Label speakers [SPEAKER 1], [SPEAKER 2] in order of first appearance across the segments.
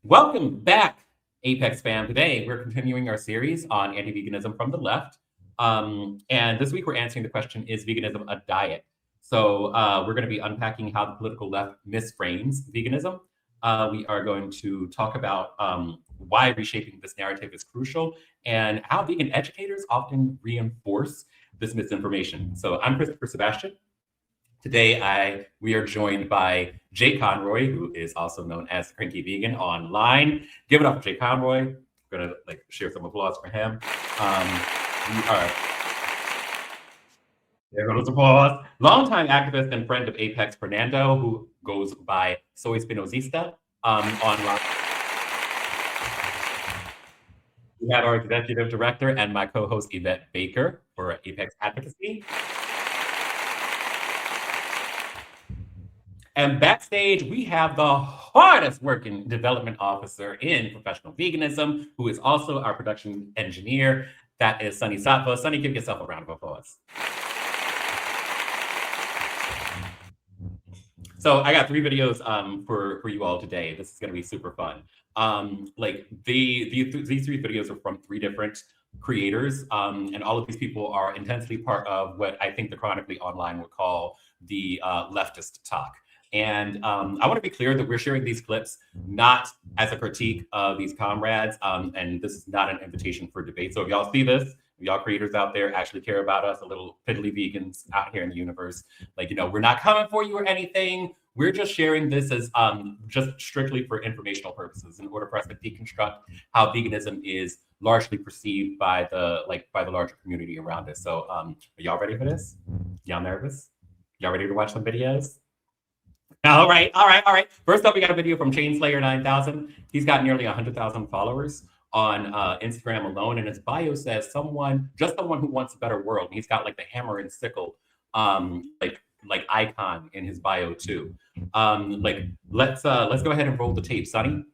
[SPEAKER 1] Welcome back, Apex fam. Today, we're continuing our series on anti-veganism from the left. And this week, we're answering the question, is veganism a diet? So we're going to be unpacking how the political left misframes veganism. We are going to talk about why reshaping this narrative is crucial and how vegan educators often reinforce this misinformation. So I'm Christopher Sebastian. Today, we are joined by Jay Conroy, who is also known as Cranky Vegan online. Give it up for Jay Conroy. We're gonna share some applause for him. We are there goes applause. Longtime activist and friend of Apex, Fernando, who goes by Soy Spinozista online. We have our executive director and my co-host Yvette Baker for Apex Advocacy. And backstage, we have the hardest working development officer in professional veganism, who is also our production engineer. That is Sunny Sattva. Sunny, give yourself a round of applause. So I got 3 videos for you all today. This is going to be super fun. These 3 videos are from 3 different creators, and all of these people are intensely part of what I think the chronically online would call the leftist talk. And I want to be clear that we're sharing these clips not as a critique of these comrades, and this is not an invitation for debate. So if y'all see this, if y'all creators out there actually care about us, a little piddly vegans out here in the universe, we're not coming for you or anything. We're just sharing this as just strictly for informational purposes in order for us to deconstruct how veganism is largely perceived by the larger community around us. So are y'all ready for this? Y'all nervous? Y'all ready to watch some videos? All right. First up, we got a video from Chainslayer 9000. He's got nearly 100,000 followers on Instagram alone, and his bio says someone who wants a better world. And he's got the hammer and sickle icon in his bio too. Let's go ahead and roll the tape, Sonny.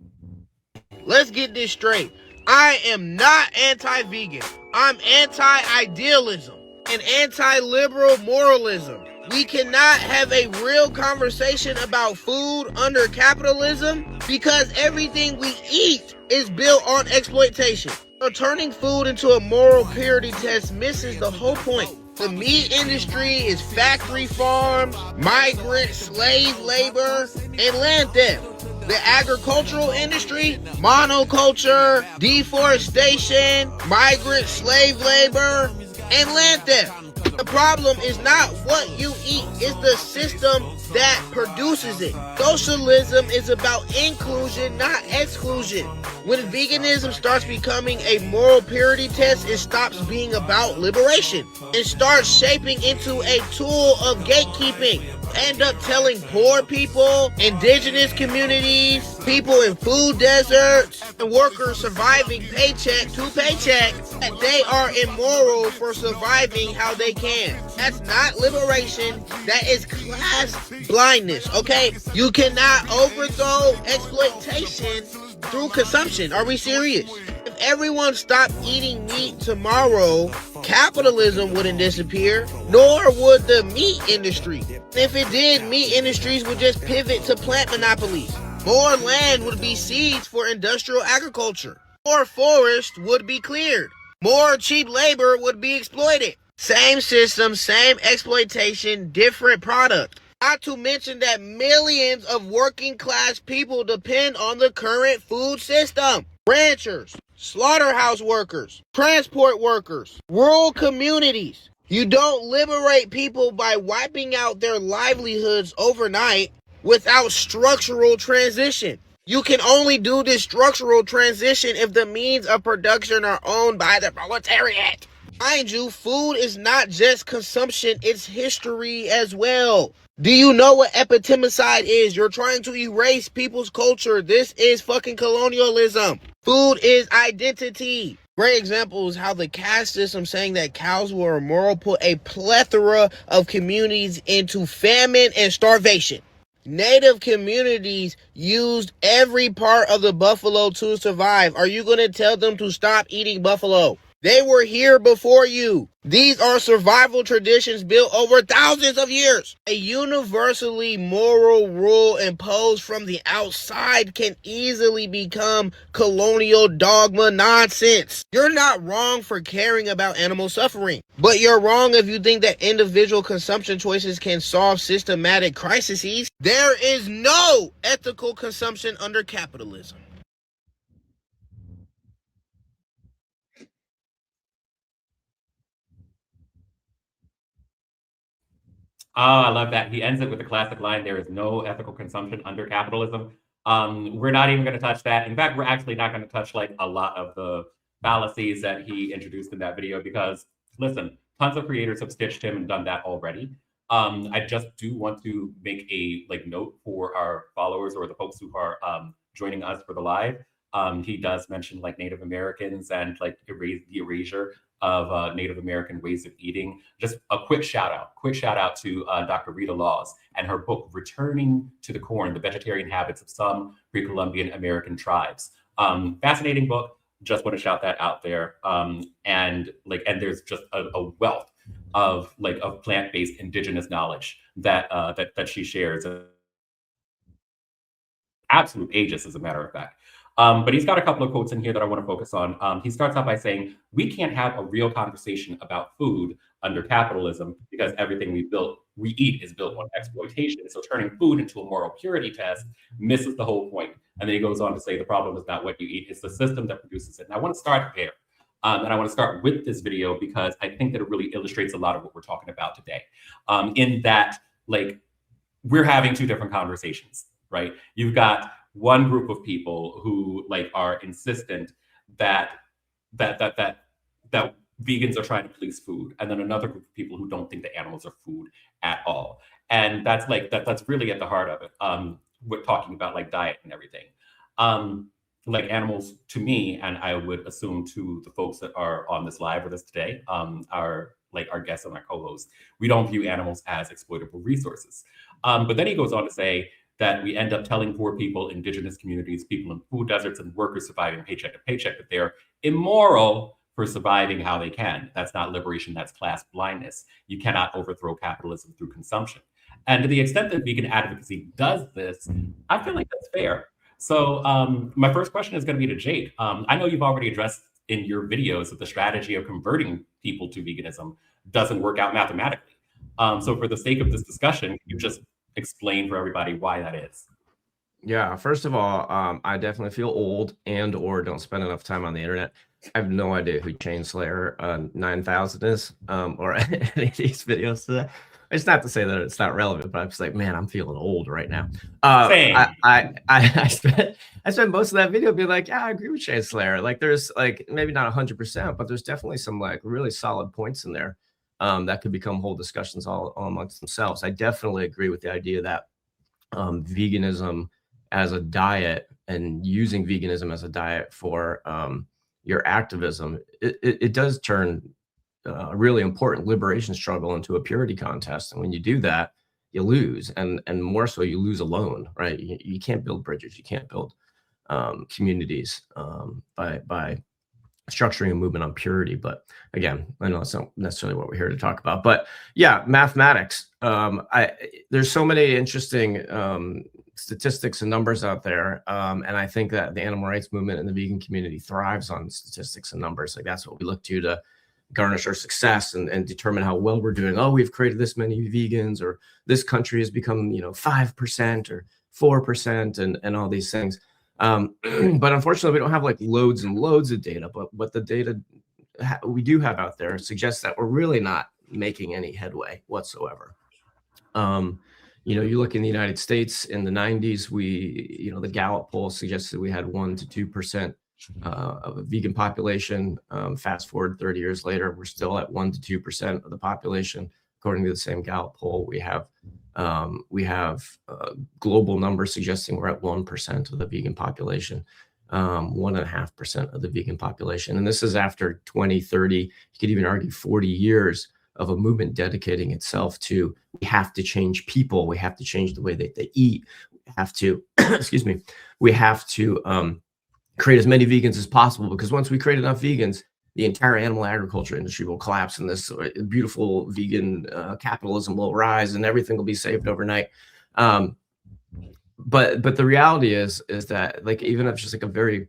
[SPEAKER 2] Let's get this straight. I am not anti-vegan. I'm anti-idealism and anti-liberal moralism. We cannot have a real conversation about food under capitalism because everything we eat is built on exploitation. So turning food into a moral purity test misses the whole point. The meat industry is factory farms, migrant slave labor, and land theft. The agricultural industry, monoculture, deforestation, migrant slave labor, and land theft. The problem is not what you eat, it's the system that produces it. Socialism is about inclusion, not exclusion. When veganism starts becoming a moral purity test, it stops being about liberation and starts shaping into a tool of gatekeeping. End up telling poor people, indigenous communities, people in food deserts, and workers surviving paycheck to paycheck that they are immoral for surviving how they can. That's not liberation, that is class blindness, okay? You cannot overthrow exploitation through consumption. Are we serious? If everyone stopped eating meat tomorrow, capitalism wouldn't disappear, nor would the meat industry. If it did, meat industries would just pivot to plant monopolies. More land would be seized for industrial agriculture. More forests would be cleared. More cheap labor would be exploited. Same system, same exploitation, different product. Not to mention that millions of working class people depend on the current food system. Ranchers, slaughterhouse workers, transport workers, rural communities. You don't liberate people by wiping out their livelihoods overnight without structural transition. You can only do this structural transition if the means of production are owned by the proletariat. Mind you, food is not just consumption, it's history as well. Do you know what epitemicide is? You're trying to erase people's culture. This is fucking colonialism. Food is identity. Great example is how the caste system saying that cows were immoral put a plethora of communities into famine and starvation. Native communities used every part of the buffalo to survive. Are you going to tell them to stop eating buffalo? They were here before you. These are survival traditions built over thousands of years. A universally moral rule imposed from the outside can easily become colonial dogma nonsense. You're not wrong for caring about animal suffering, but you're wrong if you think that individual consumption choices can solve systematic crises. There is no ethical consumption under capitalism.
[SPEAKER 1] Oh, I love that. He ends it with the classic line, there is no ethical consumption under capitalism. We're not even going to touch that. In fact, we're actually not going to touch like a lot of the fallacies that he introduced in that video because, listen, tons of creators have stitched him and done that already. I just do want to make a like note for our followers or the folks who are joining us for the live. He does mention like Native Americans and like the erasure of Native American ways of eating. Just a quick shout out to Dr. Rita Laws and her book, Returning to the Corn, The Vegetarian Habits of Some Pre-Columbian American Tribes. Fascinating book, just want to shout that out there. And there's just a wealth of plant-based indigenous knowledge that she shares. Absolute ages, as a matter of fact. But he's got a couple of quotes in here that I want to focus on. He starts out by saying, we can't have a real conversation about food under capitalism because everything we eat is built on exploitation. So turning food into a moral purity test misses the whole point. And then he goes on to say, the problem is not what you eat, it's the system that produces it. And I want to start there. And I want to start with this video because I think that it really illustrates a lot of what we're talking about today. In that, like, we're having two different conversations, right? You've got one group of people who like are insistent that vegans are trying to police food, and then another group of people who don't think that animals are food at all. And that's that's really at the heart of it. We're talking about like diet and everything. Like animals to me, and I would assume to the folks that are on this live with us today, our guests and our co-hosts, we don't view animals as exploitable resources. But then he goes on to say that we end up telling poor people, indigenous communities, people in food deserts, and workers surviving paycheck to paycheck that they're immoral for surviving how they can. That's not liberation, that's class blindness. You cannot overthrow capitalism through consumption. And to the extent that vegan advocacy does this, I feel like that's fair. So my first question is going to be to Jake. I know you've already addressed in your videos that the strategy of converting people to veganism doesn't work out mathematically. So for the sake of this discussion, can you just explain for everybody why that is?
[SPEAKER 3] Yeah, first of all, I definitely feel old and or don't spend enough time on the internet. I have no idea who Chainslayer 9000 is or any of these videos today. It's not to say that it's not relevant, but I'm just like, man, I'm feeling old right now. I spent most of that video being like, yeah, I agree with Chainslayer. Like there's like maybe not 100%, but there's definitely some like really solid points in there that could become whole discussions all amongst themselves. I definitely agree with the idea that veganism as a diet and using veganism as a diet for your activism, it does turn a really important liberation struggle into a purity contest. And when you do that, you lose, and more so you lose alone, right? You can't build bridges, you can't build communities by structuring a movement on purity. But again, I know it's not necessarily what we're here to talk about, but yeah, mathematics. There's so many interesting statistics and numbers out there. And I think that the animal rights movement and the vegan community thrives on statistics and numbers. Like that's what we look to garnish our success and determine how well we're doing. Oh, we've created this many vegans, or this country has become, 5% or 4% and all these things. But unfortunately, we don't have like loads and loads of data, but what the data we do have out there suggests that we're really not making any headway whatsoever. You look in the United States in the 90s, the Gallup poll suggested we had 1 to 2% of a vegan population. Fast forward 30 years later, we're still at 1 to 2% of the population. According to the same Gallup poll, we have global numbers suggesting we're at 1% of the vegan population, 1.5% of the vegan population. And this is after 20, 30, you could even argue 40 years of a movement dedicating itself to, we have to change people. We have to change the way that they eat. We have to, we have to create as many vegans as possible, because once we create enough vegans, the entire animal agriculture industry will collapse and this beautiful vegan capitalism will rise and everything will be saved overnight. But the reality is that, like, even if it's just like a very,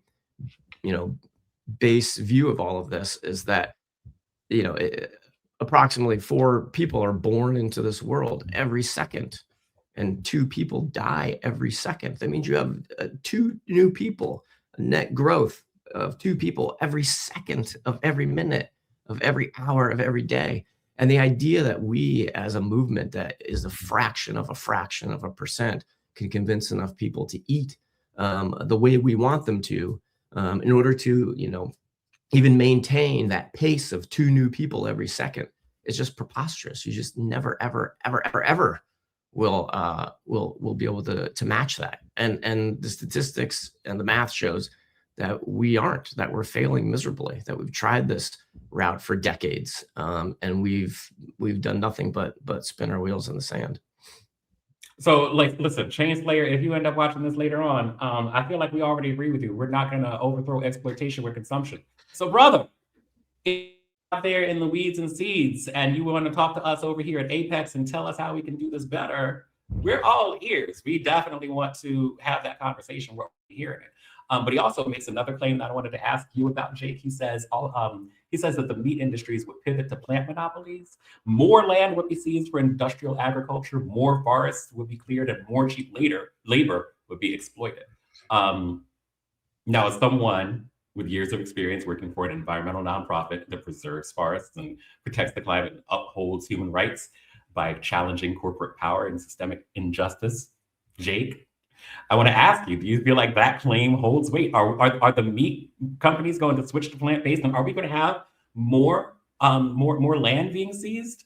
[SPEAKER 3] base view of all of this, is that, approximately 4 people are born into this world every second, and 2 people die every second. That means you have 2 new people, a net growth of 2 people every second of every minute of every hour of every day. And the idea that we as a movement that is a fraction of a percent can convince enough people to eat the way we want them to, in order to, even maintain that pace of 2 new people every second, is just preposterous. You just never, ever, ever, ever, ever will be able to match that. And the statistics and the math shows that we aren't, that we're failing miserably, that we've tried this route for decades, and we've done nothing but spin our wheels in the sand.
[SPEAKER 1] So, like, listen, Chainslayer, if you end up watching this later on, I feel like we already agree with you. We're not going to overthrow exploitation with consumption. So, brother, if you're out there in the weeds and seeds and you want to talk to us over here at Apex and tell us how we can do this better, we're all ears. We definitely want to have that conversation. We're hearing it. But he also makes another claim that I wanted to ask you about, Jake. He says that the meat industries would pivot to plant monopolies. More land would be seized for industrial agriculture. More forests would be cleared, and more cheap labor would be exploited. Now, as someone with years of experience working for an environmental nonprofit that preserves forests and protects the climate and upholds human rights by challenging corporate power and systemic injustice, Jake, I want to ask you, do you feel like that claim holds weight? Are the meat companies going to switch to plant-based, and are we going to have more land being seized?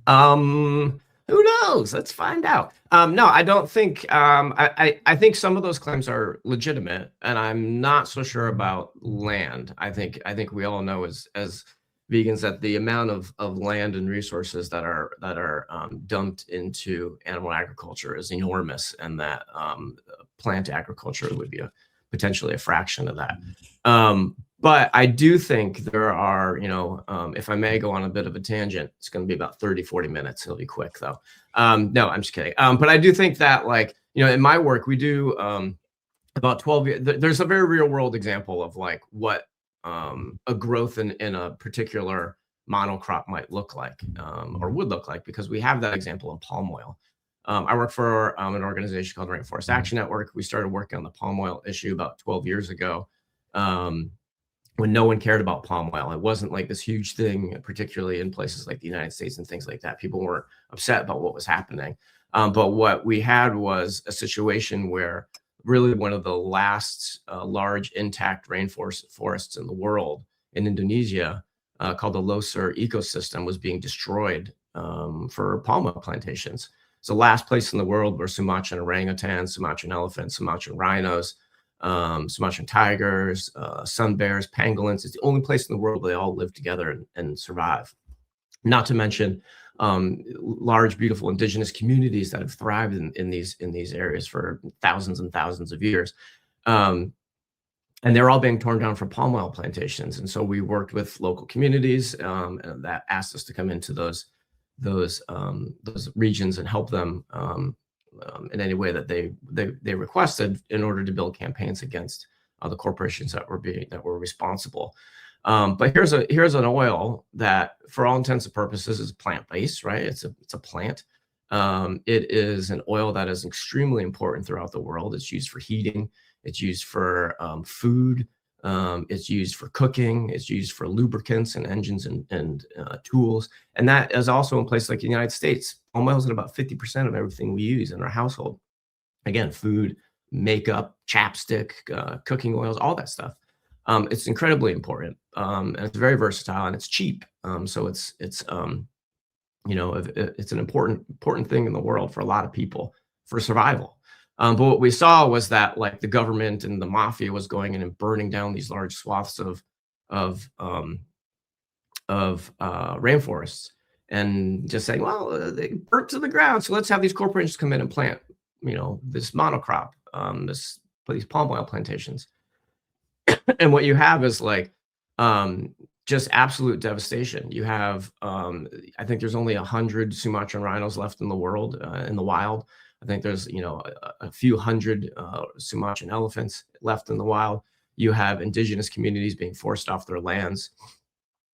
[SPEAKER 3] Who knows? Let's find out. No, I don't think. I think some of those claims are legitimate, and I'm not so sure about land. I think we all know as vegans that the amount of land and resources that are dumped into animal agriculture is enormous, and that plant agriculture would be potentially a fraction of that. But I do think there are, if I may go on a bit of a tangent, it's going to be about 30-40 minutes. It'll be quick though. No, I'm just kidding. But I do think that, like, in my work, we do about 12 years. There's a very real world example of like what a growth in a particular monocrop might look like, or would look like, because we have that example in palm oil. I work for an organization called Rainforest Action Network. We started working on the palm oil issue about 12 years ago, when no one cared about palm oil. It wasn't like this huge thing, particularly in places like the United States and things like that. People weren't upset about what was happening. But what we had was a situation where really one of the last large intact forests in the world in Indonesia, called the Loser ecosystem, was being destroyed for palm oil plantations. It's the last place in the world where Sumatran orangutans, Sumatran elephants, Sumatran rhinos, Sumatran tigers, sun bears, pangolins. It's the only place in the world where they all live together and survive. Not to mention large, beautiful indigenous communities that have thrived in these areas for thousands and thousands of years. And they're all being torn down for palm oil plantations. And so we worked with local communities and that asked us to come into those regions and help them in any way that they requested, in order to build campaigns against the corporations that were responsible. But here's an oil that, for all intents and purposes, is plant-based, right? It's a plant. It is an oil that is extremely important throughout the world. It's used for heating. It's used for food. It's used for cooking. It's used for lubricants and engines and tools. And that is also in places like the United States. Palm oil is in about 50% of everything we use in our household. Again, food, makeup, chapstick, cooking oils, all that stuff. It's incredibly important, and it's very versatile, and it's cheap. So it's an important thing in the world for a lot of people for survival. But what we saw was that, like, the government and the mafia was going in and burning down these large swaths of rainforests, and just saying, well, they burnt to the ground, so let's have these corporations come in and plant, this monocrop, these palm oil plantations. And what you have is, like, Just absolute devastation. You have, I think there's only 100 Sumatran rhinos left in the world, in the wild. I think there's, a few hundred Sumatran elephants left in the wild. You have indigenous communities being forced off their lands.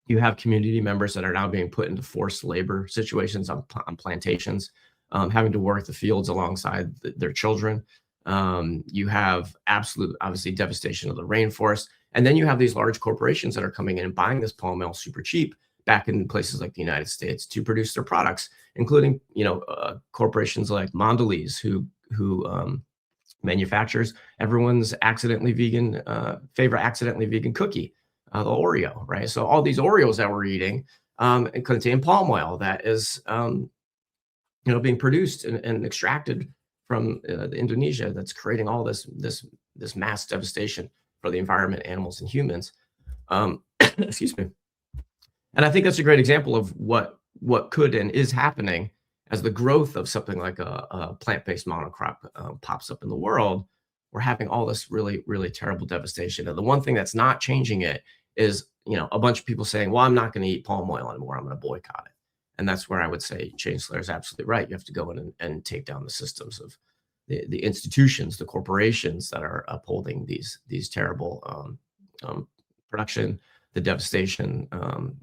[SPEAKER 3] You have community members that are now being put into forced labor situations on plantations, having to work the fields alongside their children. You have absolute, obviously, devastation of the rainforest. And then you have these large corporations that are coming in and buying this palm oil super cheap back in places like the United States to produce their products, including, corporations like Mondelez, who manufactures everyone's accidentally vegan, favorite accidentally vegan cookie, the Oreo, right? So all these Oreos that we're eating contain palm oil that is, being produced and extracted from Indonesia, that's creating all this mass devastation for the environment, animals, and humans. Excuse me. And I think that's a great example of what could and is happening as the growth of something like a plant-based monocrop pops up in the world. We're having all this really, really terrible devastation. And the one thing that's not changing it is, a bunch of people saying, well, I'm not going to eat palm oil anymore. I'm going to boycott it. And that's where I would say Chain Slayer is absolutely right. You have to go in and take down the systems of the institutions, the corporations that are upholding these terrible production, the devastation,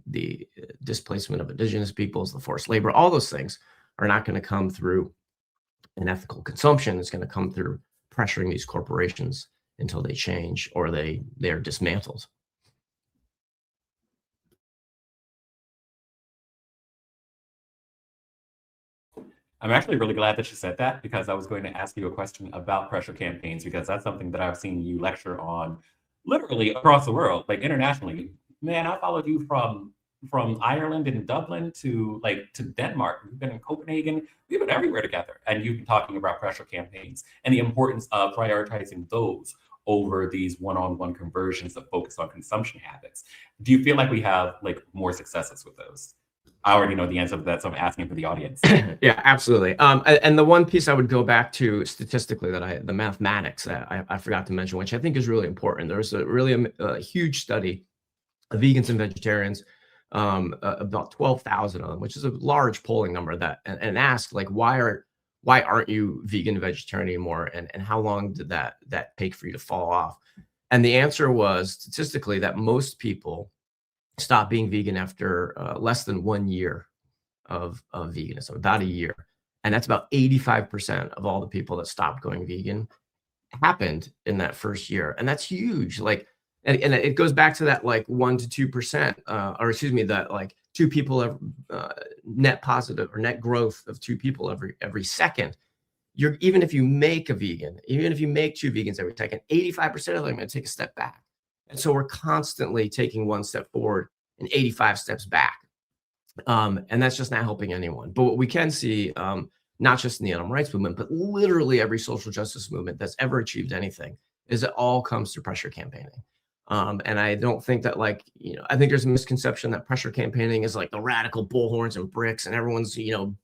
[SPEAKER 3] the displacement of indigenous peoples, the forced labor. All those things are not going to come through an ethical consumption. It's going to come through pressuring these corporations until they change or they're dismantled.
[SPEAKER 1] I'm actually really glad that you said that, because I was going to ask you a question about pressure campaigns, because that's something that I've seen you lecture on literally across the world, like internationally. Man, I followed you from Ireland and Dublin to Denmark. We've been in Copenhagen. We've been everywhere together. And you've been talking about pressure campaigns and the importance of prioritizing those over these one-on-one conversions that focus on consumption habits. Do you feel like we have more successes with those? I already know the answer to that, so I'm asking for the audience.
[SPEAKER 3] Yeah, absolutely. And the one piece I would go back to statistically the mathematics that I forgot to mention, which I think is really important. There's a huge study of vegans and vegetarians, about 12,000 of them, which is a large polling number, and asked why aren't you vegan and vegetarian anymore, and how long did that take for you to fall off? And the answer was statistically that most people stop being vegan after less than 1 year of veganism, about a year. And that's about 85% of all the people that stopped going vegan happened in that first year. And that's huge. And it goes back to that 1 to 2%, or excuse me, that 2 people net positive or net growth of 2 people every second. Even if you make a vegan, even if you make 2 vegans every second, 85% of them are going to take a step back. And so we're constantly taking 1 step forward and 85 steps back. And that's just not helping anyone. But what we can see, not just in the animal rights movement, but literally every social justice movement that's ever achieved anything, is it all comes through pressure campaigning. And I don't think that I think there's a misconception that pressure campaigning is the radical bullhorns and bricks and everyone's,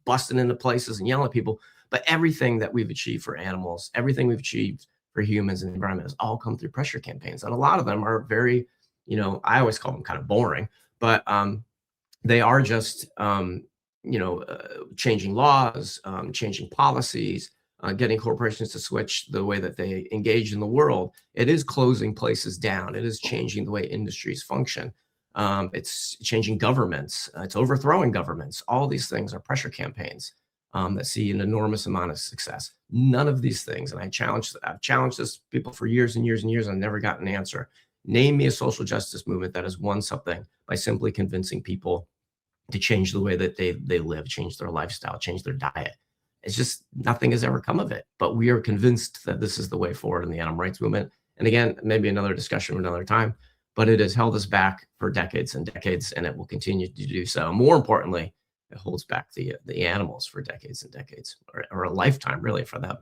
[SPEAKER 3] busting into places and yelling at people. But everything that we've achieved for animals, everything we've achieved for humans and the environment has all come through pressure campaigns. And a lot of them are very, I always call them kind of boring, but they are just, changing laws, changing policies, getting corporations to switch the way that they engage in the world. It is closing places down. It is changing the way industries function. It's changing governments. It's overthrowing governments. All these things are pressure campaigns that see an enormous amount of success. None of these things, and I've challenged this people for years and years and years, and never got an answer. Name me a social justice movement that has won something by simply convincing people to change the way that they live, change their lifestyle, change their diet. It's just nothing has ever come of it. But we are convinced that this is the way forward in the animal rights movement. And again, maybe another discussion another time, but it has held us back for decades and decades, and it will continue to do so. More importantly, it holds back the animals for decades and decades, or a lifetime really for them.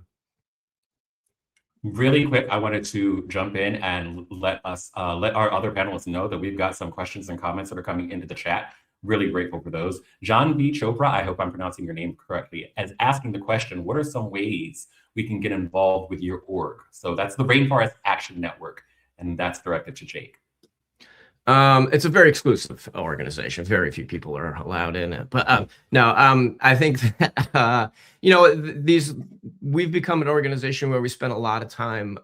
[SPEAKER 1] Really quick, I wanted to jump in and let our other panelists know that we've got some questions and comments that are coming into the chat. Really grateful for those. John B. Chopra, I hope I'm pronouncing your name correctly, as asking the question, what are some ways we can get involved with your org? So that's the Rainforest Action Network, and that's directed to Jake.
[SPEAKER 3] It's a very exclusive organization. Very few people are allowed in it. But no, I think that, we've become an organization where we spend a lot of time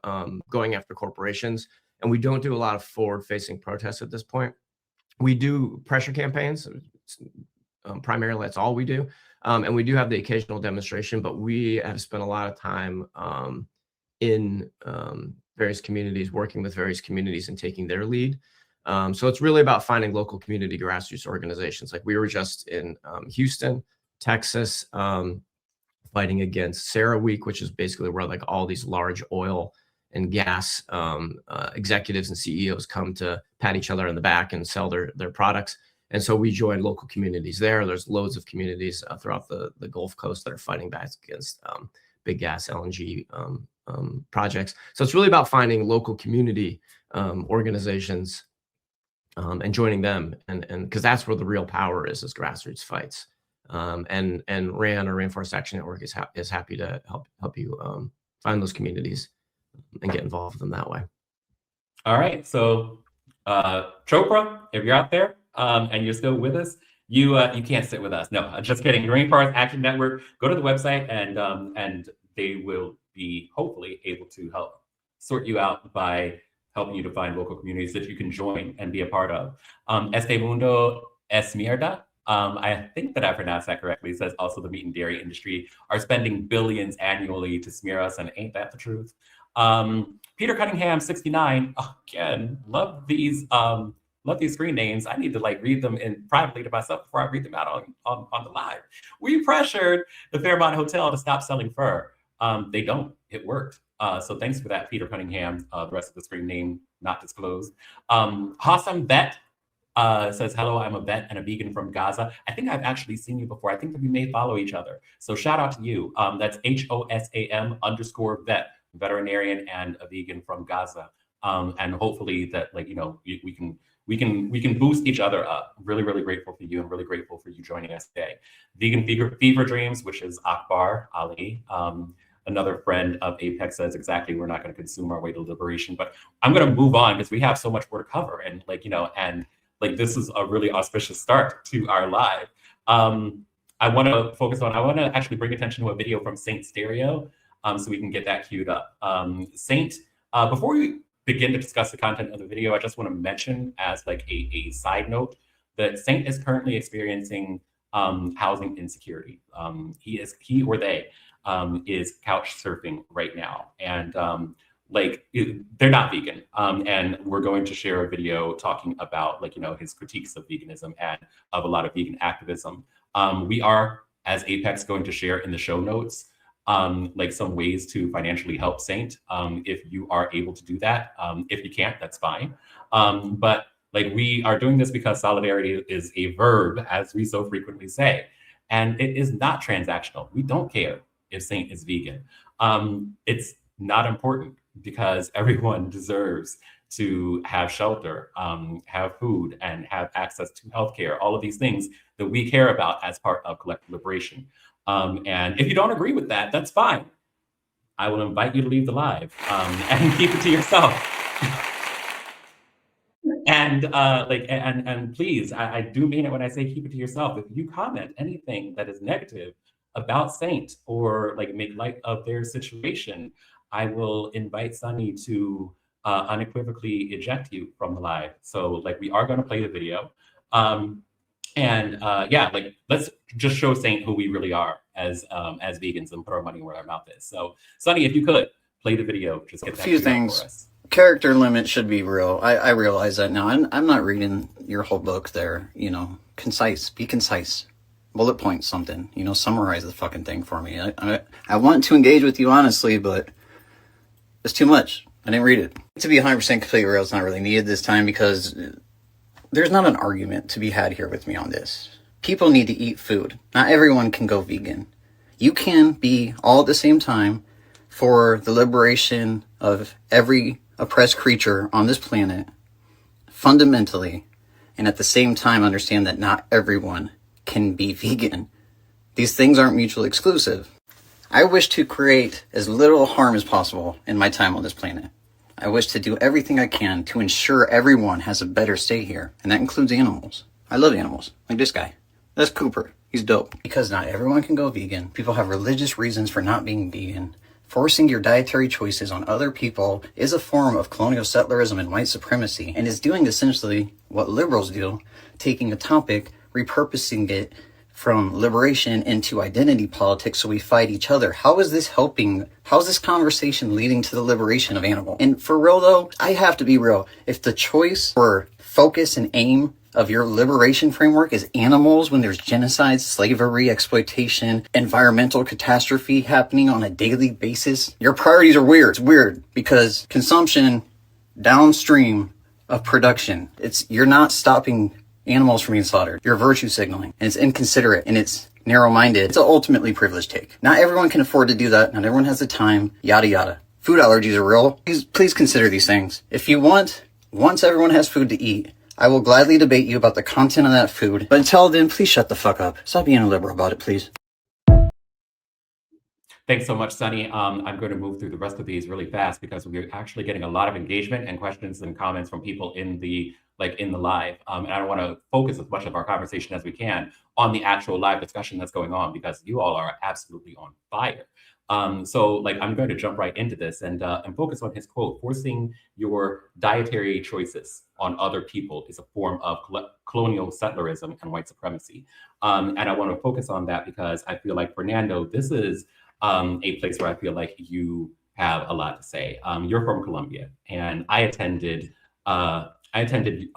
[SPEAKER 3] going after corporations, and we don't do a lot of forward-facing protests at this point. We do pressure campaigns. Primarily, that's all we do. And we do have the occasional demonstration, but we have spent a lot of time in various communities, working with various communities and taking their lead. So it's really about finding local community grassroots organizations. Like we were just in Houston, Texas, fighting against Sarah Week, which is basically where like all these large oil and gas executives and CEOs come to pat each other on the back and sell their products. And so we joined local communities there. There's loads of communities throughout the Gulf Coast that are fighting back against big gas LNG projects. So it's really about finding local community organizations and joining them, and because that's where the real power is grassroots fights. And RAN, or Rainforest Action Network, is happy to help you find those communities and get involved with them that way.
[SPEAKER 1] All right, so Chopra, if you're out there and you're still with us, you can't sit with us. No, just kidding. Rainforest Action Network. Go to the website, and they will be hopefully able to help sort you out by helping you to find local communities that you can join and be a part of. Este Mundo es Mierda. I think that I pronounced that correctly. It says also the meat and dairy industry are spending billions annually to smear us, and ain't that the truth? Peter Cunningham, 69. Again, love these screen names. I need to like read them privately to myself before I read them out on the live. We pressured the Fairmont Hotel to stop selling fur. They don't. It worked. So thanks for that, Peter Cunningham. The rest of the screen name not disclosed. Hassam Vet says, hello, I'm a vet and a vegan from Gaza. I think I've actually seen you before. I think that we may follow each other. So shout out to you. That's HOSAM_vet, veterinarian and a vegan from Gaza. And hopefully that, like, we can boost each other up. Really, really grateful for you, and really grateful for you joining us today. Vegan Fever Dreams, which is Akbar Ali. Another friend of Apex says, exactly, we're not going to consume our way to liberation. But I'm going to move on because we have so much more to cover. And this is a really auspicious start to our live. I want to actually bring attention to a video from Saint Stereo, so we can get that queued up. Saint, before we begin to discuss the content of the video, I just want to mention as like a side note that Saint is currently experiencing housing insecurity. He or they is couch surfing right now, and they're not vegan, and we're going to share a video talking about his critiques of veganism and of a lot of vegan activism. We are, as Apex, going to share in the show notes some ways to financially help Saint, if you are able to do that. If you can't, that's fine. But we are doing this because solidarity is a verb, as we so frequently say, and it is not transactional. We don't care if Saint is vegan. It's not important, because everyone deserves to have shelter, have food, and have access to healthcare, all of these things that we care about as part of collective liberation. And if you don't agree with that, that's fine. I will invite you to leave the live and keep it to yourself. And please, I do mean it when I say keep it to yourself. If you comment anything that is negative about Saint or make light of their situation, I will invite Sunny to unequivocally eject you from the live. So we are going to play the video. Let's just show Saint who we really are as vegans and put our money where our mouth is. So Sunny, if you could play the video, just get that
[SPEAKER 4] a few things. For us. Character limit should be real. I realize that now. I'm not reading your whole book there. Concise. Be concise. Bullet point something. Summarize the fucking thing for me. I want to engage with you honestly, but it's too much. I didn't read it. To be 100% completely real, it's not really needed this time, because there's not an argument to be had here with me on this. People need to eat food. Not everyone can go vegan. You can be all at the same time for the liberation of every oppressed creature on this planet, fundamentally, and at the same time understand that not everyone can be vegan. These things aren't mutually exclusive. I wish to create as little harm as possible in my time on this planet. I wish to do everything I can to ensure everyone has a better stay here, and that includes animals. I love animals, like this guy. That's Cooper. He's dope. Because not everyone can go vegan. People have religious reasons for not being vegan. Forcing your dietary choices on other people is a form of colonial settlerism and white supremacy, and is doing essentially what liberals do, taking a topic, repurposing it from liberation into identity politics so we fight each other. How is this helping? How is this conversation leading to the liberation of animals? And for real though, I have to be real. If the choice or focus and aim of your liberation framework is animals when there's genocide, slavery, exploitation, environmental catastrophe happening on a daily basis, your priorities are weird. It's weird because consumption downstream of production, you're not stopping animals from being slaughtered. You're virtue signaling, and it's inconsiderate, and it's narrow-minded. It's an ultimately privileged take. Not everyone can afford to do that. Not everyone has the time, yada yada. Food allergies are real. Please consider these things. If you want, once everyone has food to eat, I will gladly debate you about the content of that food. But until then, please shut the fuck up. Stop being a liberal about it, please.
[SPEAKER 1] Thanks so much, Sunny. I'm going to move through the rest of these really fast because we're actually getting a lot of engagement and questions and comments from people in the live. And I want to focus as much of our conversation as we can on the actual live discussion that's going on because you all are absolutely on fire. So I'm going to jump right into this and focus on his quote: "Forcing your dietary choices on other people is a form of colonial settlerism and white supremacy." And I want to focus on that because I feel like, Fernando, this is a place where I feel like you have a lot to say. You're from Colombia, and I attended a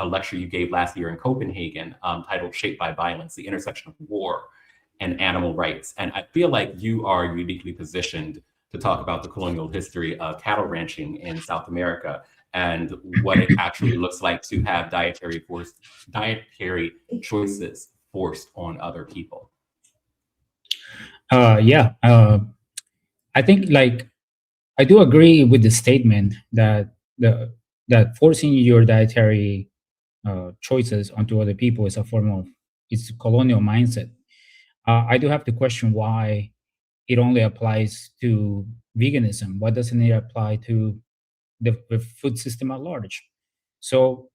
[SPEAKER 1] lecture you gave last year in Copenhagen titled "Shaped by Violence: The Intersection of War and Animal Rights." And I feel like you are uniquely positioned to talk about the colonial history of cattle ranching in South America and what it actually looks like to have dietary choices forced on other people.
[SPEAKER 5] I think I do agree with the statement that forcing your dietary choices onto other people is a form of it's a colonial mindset. I do have to question why it only applies to veganism. Why doesn't it apply to the food system at large? So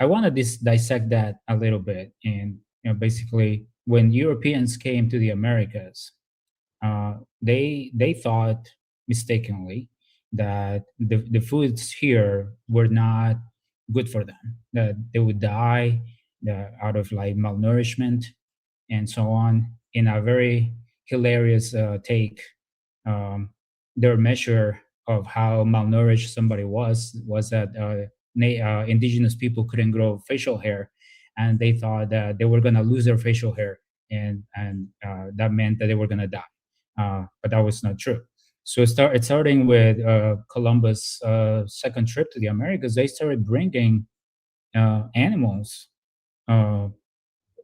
[SPEAKER 5] I want to dissect that a little bit. And basically, when Europeans came to the Americas, they thought mistakenly that the foods here were not good for them, that they would die out of malnourishment and so on. In a very hilarious take, their measure of how malnourished somebody was that indigenous people couldn't grow facial hair, and they thought that they were going to lose their facial hair, and that meant that they were going to die. But that was not true. So starting with Columbus' second trip to the Americas, they started bringing animals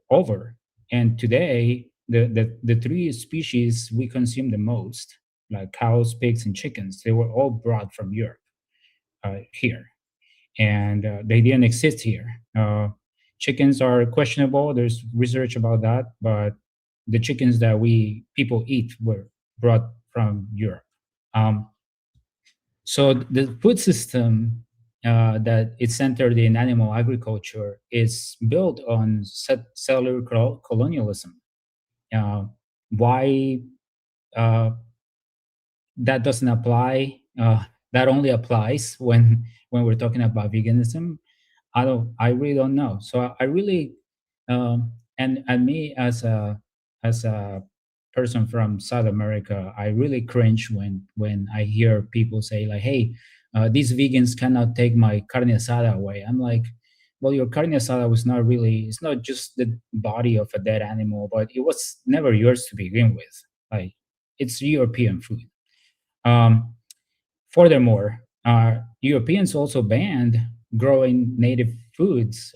[SPEAKER 5] over. And today, the three species we consume the most, like cows, pigs, and chickens, they were all brought from Europe here. And they didn't exist here. Chickens are questionable. There's research about that. But the chickens that people eat were brought from Europe. So the food system that is centered in animal agriculture is built on settler colonialism. Why that doesn't apply? That only applies when we're talking about veganism. I really don't know. So I really and me as a person from South America, I really cringe when I hear people say "Hey, these vegans cannot take my carne asada away." I'm like, well, your carne asada was not really. It's not just the body of a dead animal, but it was never yours to begin with. It's European food. Furthermore, Europeans also banned growing native foods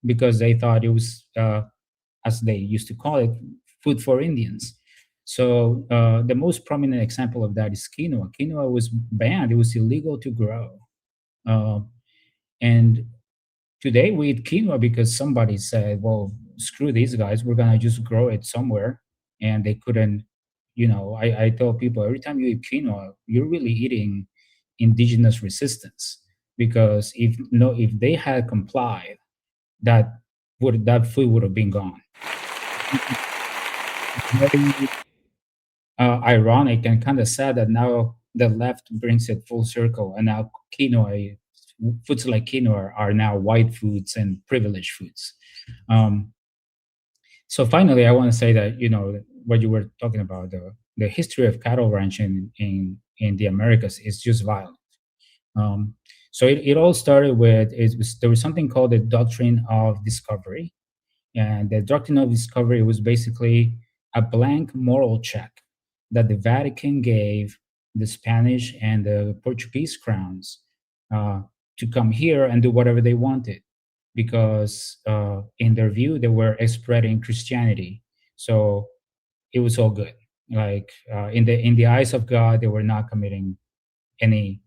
[SPEAKER 5] because they thought it was, as they used to call it, food for Indians. So the most prominent example of that is quinoa. Quinoa was banned. It was illegal to grow. And today we eat quinoa because somebody said, well, screw these guys. We're going to just grow it somewhere. And they couldn't, I tell people, every time you eat quinoa, you're really eating indigenous resistance, because if they had complied, that food would have been gone. Very ironic and kind of sad that now the left brings it full circle, and now foods like quinoa are now white foods and privileged foods. So finally, I want to say that what you were talking about, the history of cattle ranching in the Americas is just violent. So it all started with there was something called the doctrine of discovery, and the doctrine of discovery was basically a blank moral check that the Vatican gave the Spanish and the Portuguese crowns to come here and do whatever they wanted, because in their view they were spreading Christianity, so it was all good. Like in the eyes of God, they were not committing any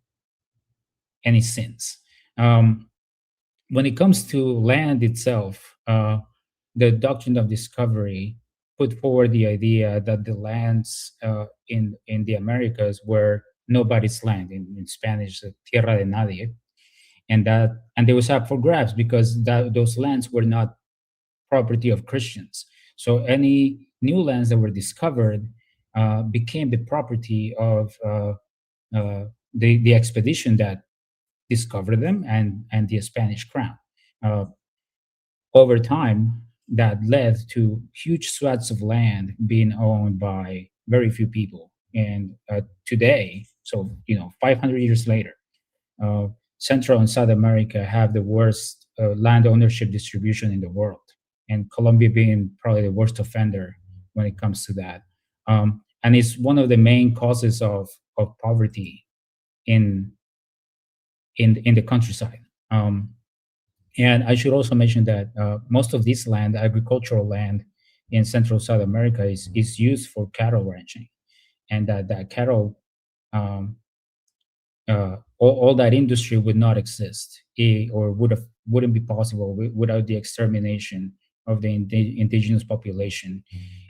[SPEAKER 5] sins. When it comes to land itself, the doctrine of discovery put forward the idea that the lands in the Americas were nobody's land, in Spanish, tierra de nadie, and they was up for grabs because those lands were not property of Christians. So any new lands that were discovered became the property of the expedition that discovered them and the Spanish crown. Over time, that led to huge swaths of land being owned by very few people. And today, so 500 years later, Central and South America have the worst land ownership distribution in the world, and Colombia being probably the worst offender when it comes to that. And it's one of the main causes of poverty in the countryside. And I should also mention that most of this land, agricultural land in Central South America, is used for cattle ranching, and that cattle, all that industry would not exist, or wouldn't be possible without the extermination of the indigenous population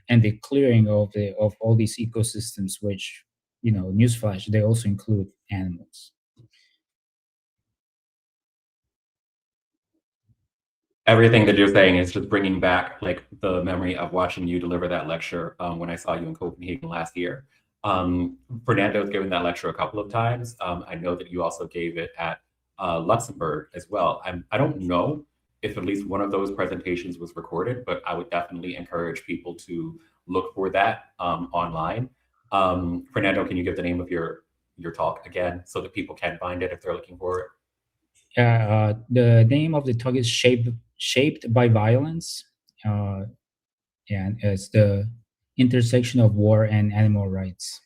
[SPEAKER 5] and the clearing of all these ecosystems, which, newsflash, they also include animals.
[SPEAKER 1] Everything that you're saying is just bringing back like the memory of watching you deliver that lecture when I saw you in Copenhagen last year. Fernando's given that lecture a couple of times. I know that you also gave it at Luxembourg as well. I don't know if at least one of those presentations was recorded, but I would definitely encourage people to look for that online. Fernando, can you give the name of your talk again so that people can find it if they're looking for it?
[SPEAKER 5] The name of the talk is Shaped by Violence, and it's the intersection of war and animal rights.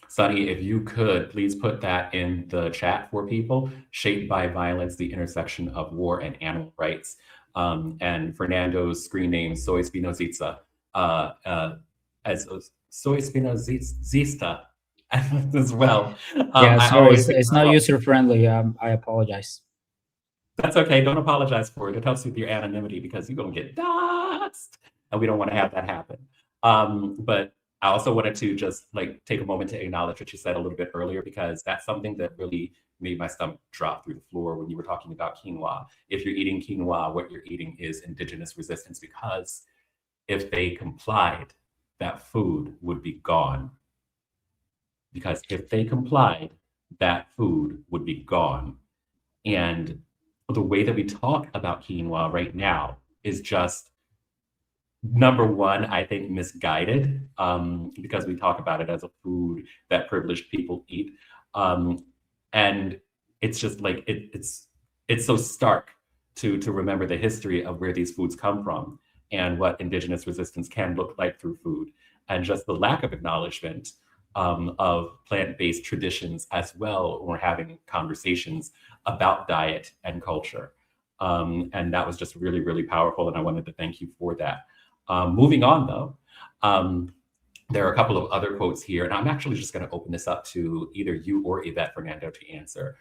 [SPEAKER 1] Sunny, if you could, please put that in the chat for people. Shaped by Violence, the intersection of war and animal rights. And Fernando's screen name, Soy Spinozista, as Soy Spinozista as well.
[SPEAKER 5] Yeah, sorry, it's not user-friendly. I apologize.
[SPEAKER 1] That's okay. Don't apologize for it. It helps with your anonymity because you're going to get doxxed, and we don't want to have that happen. But I also wanted to just like take a moment to acknowledge what you said a little bit earlier, because that's something that really made my stomach drop through the floor when you were talking about quinoa. If you're eating quinoa, what you're eating is indigenous resistance, because if they complied, that food would be gone. Because if they complied, that food would be gone. And the way that we talk about quinoa right now is just, number one, I think misguided, because we talk about it as a food that privileged people eat. And it's just like, it's so stark to remember the history of where these foods come from and what indigenous resistance can look like through food, and just the lack of acknowledgement of plant-based traditions as well when we're having conversations about diet and culture. And that was just really, really powerful, and I wanted to thank you for that. Moving on though, there are a couple of other quotes here, and I'm actually just going to open this up to either you or Yvette, Fernando, to answer.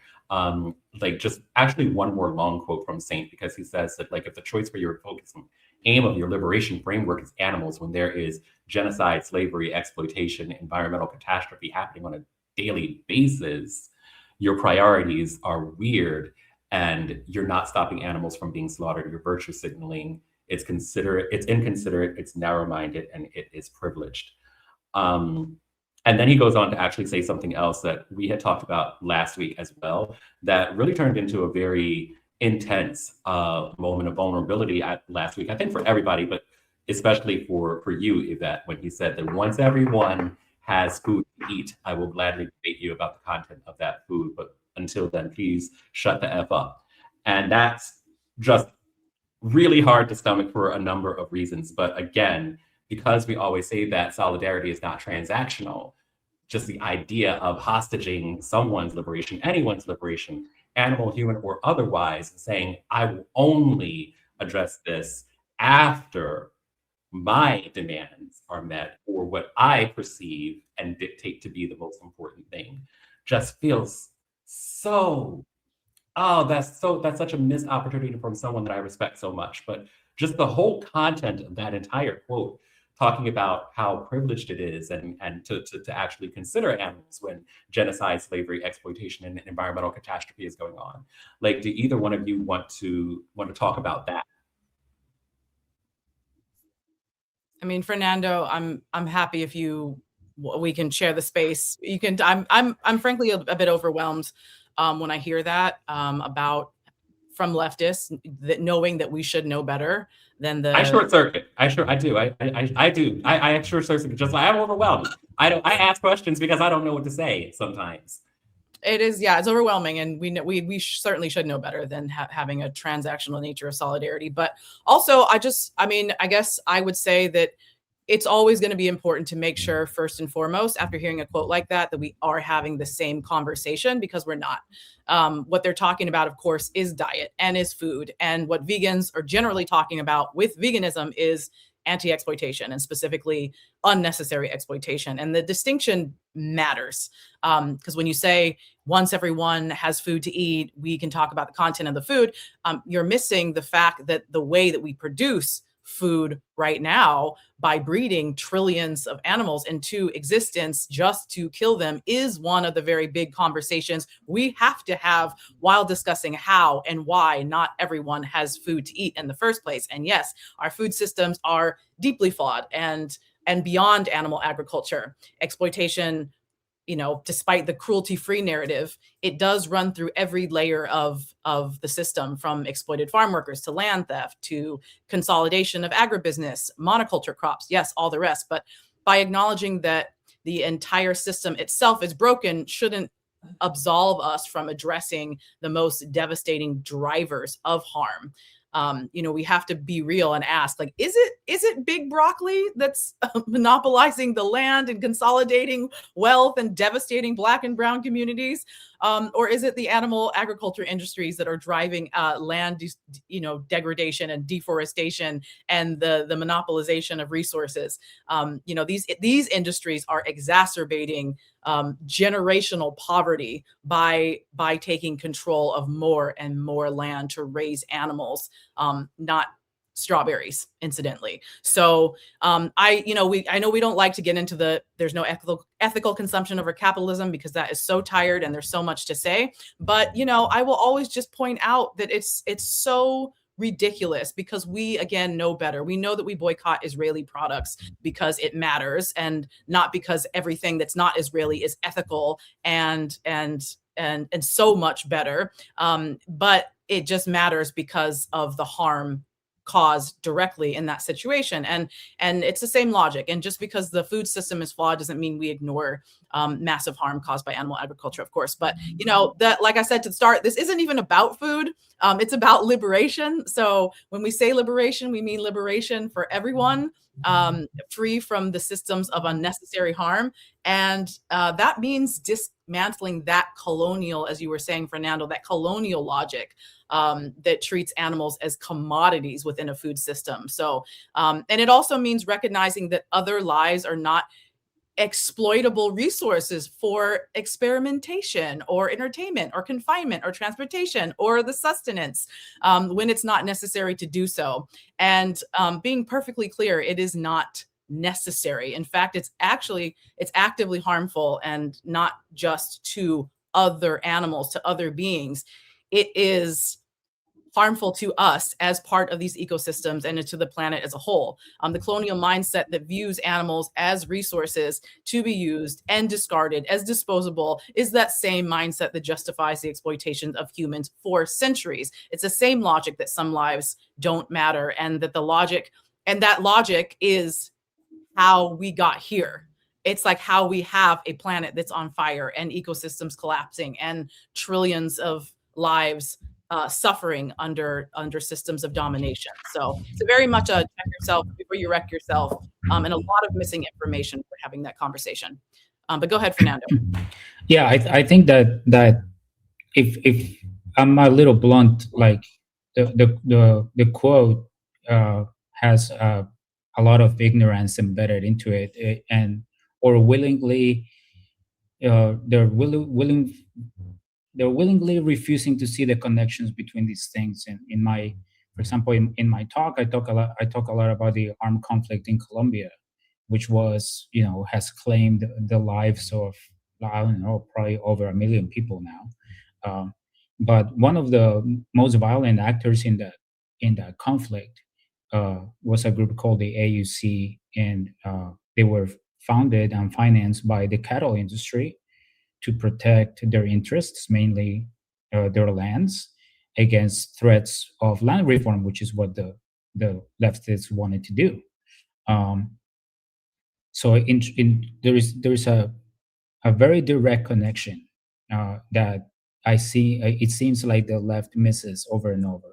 [SPEAKER 1] Like just actually one more long quote from Saint, because he says that like, if the choice for your focus and aim of your liberation framework is animals, when there is genocide, slavery, exploitation, environmental catastrophe happening on a daily basis, your priorities are weird and you're not stopping animals from being slaughtered. You're virtue signaling. It's considerate, it's inconsiderate, it's narrow-minded, and it is privileged. And then he goes on to actually say something else that we had talked about last week as well, that really turned into a very intense moment of vulnerability last week, I think for everybody, but especially for you, Yvette, when he said that once everyone has food to eat, I will gladly debate you about the content of that food. But until then, please shut the F up. And that's just really hard to stomach for a number of reasons. But again, because we always say that solidarity is not transactional, just the idea of hostage-ing someone's liberation, anyone's liberation, animal, human, or otherwise, saying, I will only address this after my demands are met or what I perceive and dictate to be the most important thing, just feels so, that's such a missed opportunity from someone that I respect so much. But just the whole content of that entire quote, talking about how privileged it is and to actually consider animals when genocide, slavery, exploitation, and environmental catastrophe is going on. Like, do either one of you want to talk about that?
[SPEAKER 6] I mean, Fernando, I'm happy if we can share the space. You can. I'm frankly a bit overwhelmed when I hear that about from leftists, that knowing that we should know better than the.
[SPEAKER 1] I short circuit. I do. I do. I short circuit. Just like I'm overwhelmed. I ask questions because I don't know what to say sometimes.
[SPEAKER 6] It is, yeah, it's overwhelming, and we certainly should know better than having a transactional nature of solidarity. But also, I guess I would say that it's always going to be important to make sure, first and foremost, after hearing a quote like that we are having the same conversation, because we're not. What they're talking about, of course, is diet and is food. And what vegans are generally talking about with veganism is anti-exploitation, and specifically unnecessary exploitation. And the distinction matters, because when you say once everyone has food to eat, we can talk about the content of the food, you're missing the fact that the way that we produce food right now by breeding trillions of animals into existence just to kill them is one of the very big conversations we have to have while discussing how and why not everyone has food to eat in the first place. And yes, our food systems are deeply flawed and beyond animal agriculture. Exploitation, despite the cruelty-free narrative, it does run through every layer of the system, from exploited farm workers to land theft to consolidation of agribusiness, monoculture crops, yes, all the rest. But by acknowledging that the entire system itself is broken shouldn't absolve us from addressing the most devastating drivers of harm. We have to be real and ask, like, is it big broccoli that's monopolizing the land and consolidating wealth and devastating Black and brown communities? Or is it the animal agriculture industries that are driving land, degradation and deforestation and the monopolization of resources? These industries are exacerbating generational poverty by taking control of more and more land to raise animals, not strawberries, incidentally. So I know we don't like to get into there's no ethical consumption over capitalism, because that is so tired and there's so much to say. But I will always just point out that it's so ridiculous, because we, again, know better. We know that we boycott Israeli products because it matters, and not because everything that's not Israeli is ethical and so much better. But it just matters because of the harm caused directly in that situation. And it's the same logic. And just because the food system is flawed doesn't mean we ignore massive harm caused by animal agriculture, of course. But that, like I said to start, this isn't even about food. It's about liberation. So when we say liberation, we mean liberation for everyone, free from the systems of unnecessary harm. And that means dismantling that colonial, as you were saying, Fernando, that colonial logic that treats animals as commodities within a food system. So, and it also means recognizing that other lives are not exploitable resources for experimentation or entertainment or confinement or transportation or the sustenance, when it's not necessary to do so. And being perfectly clear, it is not necessary. In fact, it's actively harmful, and not just to other animals, to other beings, it is harmful to us as part of these ecosystems and to the planet as a whole. The colonial mindset that views animals as resources to be used and discarded as disposable is that same mindset that justifies the exploitation of humans for centuries. It's the same logic that some lives don't matter, and that that logic is how we got here. It's like how we have a planet that's on fire and ecosystems collapsing and trillions of lives suffering under systems of domination. So it's very much a check yourself before you wreck yourself, and a lot of missing information for having that conversation. But go ahead, Fernando.
[SPEAKER 5] Yeah, I think that if I'm a little blunt, like the quote has a lot of ignorance embedded into it, and or willingly they're willingly refusing to see the connections between these things. And in my, for example, in my talk, I talk a lot about the armed conflict in Colombia, which was, has claimed the lives of, I don't know, probably over 1 million people now. But one of the most violent actors in that conflict was a group called the AUC, and they were founded and financed by the cattle industry to protect their interests, mainly their lands, against threats of land reform, which is what the leftists wanted to do. So there is a very direct connection that I see. It seems like the left misses over and over,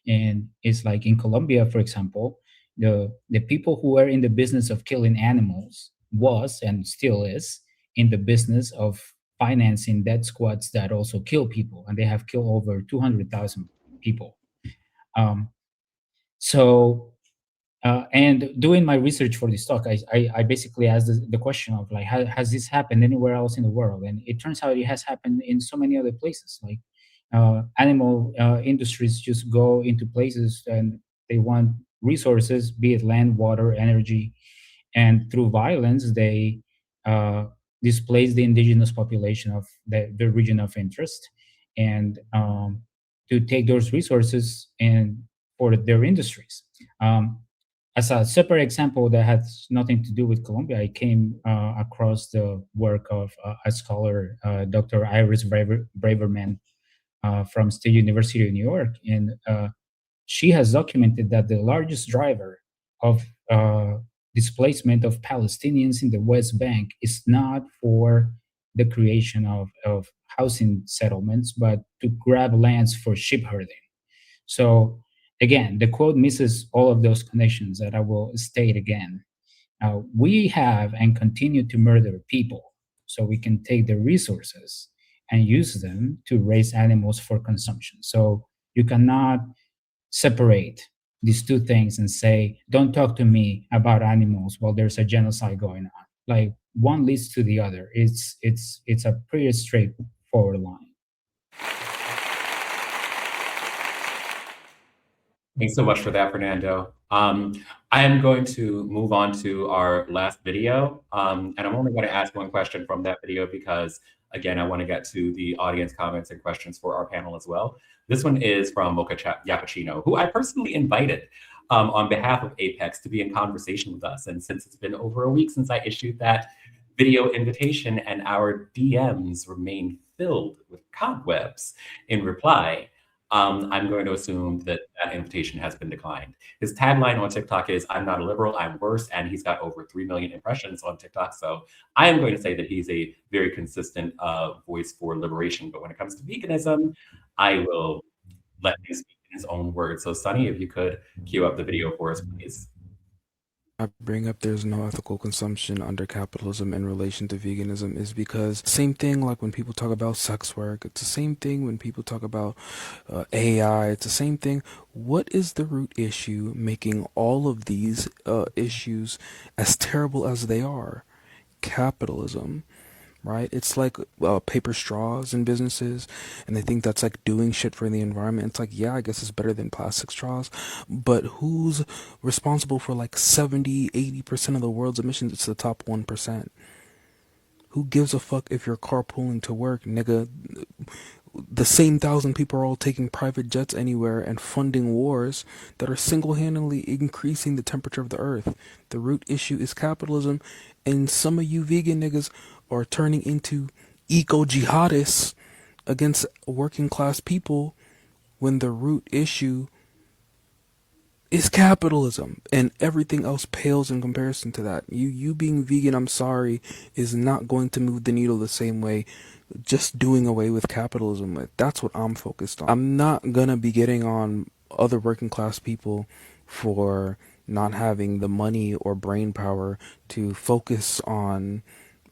[SPEAKER 5] and it's like in Colombia, for example, the people who were in the business of killing animals was and still is in the business of financing death squads that also kill people, and they have killed over 200,000 people. And doing my research for this talk, I basically asked the question of like, has this happened anywhere else in the world? And it turns out it has happened in so many other places. Like animal industries just go into places and they want resources, be it land, water, energy, and through violence they displace the indigenous population of the region of interest, and to take those resources and for their industries. As a separate example that has nothing to do with Colombia, I came across the work of a scholar, Dr. Iris Braverman from State University of New York. And she has documented that the largest driver of displacement of Palestinians in the West Bank is not for the creation of housing settlements, but to grab lands for sheep herding. So again, the quote misses all of those connections that I will state again. We have and continue to murder people so we can take their resources and use them to raise animals for consumption. So you cannot separate these two things and say, don't talk to me about animals while there's a genocide going on. Like one leads to the other. It's a pretty straightforward line.
[SPEAKER 1] Thanks so much for that, Fernando. I am going to move on to our last video, and I'm only going to ask one question from that video because, again, I want to get to the audience comments and questions for our panel as well. This one is from Mocha Yappuccino, who I personally invited on behalf of Apex to be in conversation with us. And since it's been over a week since I issued that video invitation and our DMs remain filled with cobwebs in reply, I'm going to assume that that invitation has been declined. His tagline on TikTok is, I'm not a liberal, I'm worse, and he's got over 3 million impressions on TikTok. So I am going to say that he's a very consistent voice for liberation. But when it comes to veganism, I will let him speak in his own words. So Sunny, if you could cue up the video for us, please.
[SPEAKER 7] I bring up there's no ethical consumption under capitalism in relation to veganism is because same thing like when people talk about sex work, it's the same thing when people talk about AI, it's the same thing. What is the root issue making all of these issues as terrible as they are? Capitalism. Right? It's like paper straws in businesses, and they think that's like doing shit for the environment. It's like, yeah, I guess it's better than plastic straws, but who's responsible for like 70-80% of the world's emissions? It's the top 1%. Who gives a fuck if you're carpooling to work, nigga? The same 1,000 people are all taking private jets anywhere and funding wars that are single-handedly increasing the temperature of the earth. The root issue is capitalism, and some of you vegan niggas are turning into eco-jihadists against working class people when the root issue is capitalism, and everything else pales in comparison to that. You being vegan, I'm sorry, is not going to move the needle the same way just doing away with capitalism. That's what I'm focused on. I'm not gonna be getting on other working class people for not having the money or brain power to focus on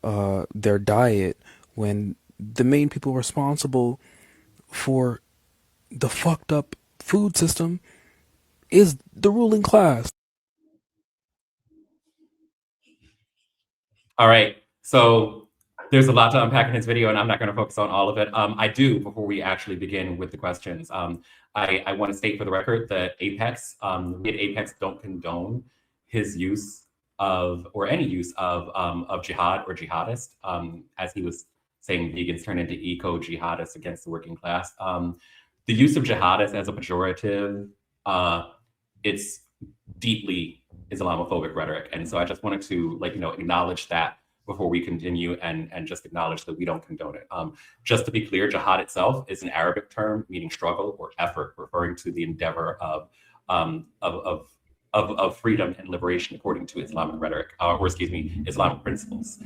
[SPEAKER 7] their diet when the main people responsible for the fucked up food system is the ruling class.
[SPEAKER 1] All right. So there's a lot to unpack in his video, and I'm not going to focus on all of it. I do, before we actually begin with the questions, I want to state for the record that Apex, we at Apex don't condone his use of, or any use of jihad or jihadist. As he was saying, vegans turn into eco-jihadists against the working class. The use of jihadist as a pejorative, it's deeply Islamophobic rhetoric. And so I just wanted to acknowledge that before we continue and just acknowledge that we don't condone it. Just to be clear, jihad itself is an Arabic term meaning struggle or effort, referring to the endeavor of freedom and liberation according to Islamic rhetoric, Islamic principles.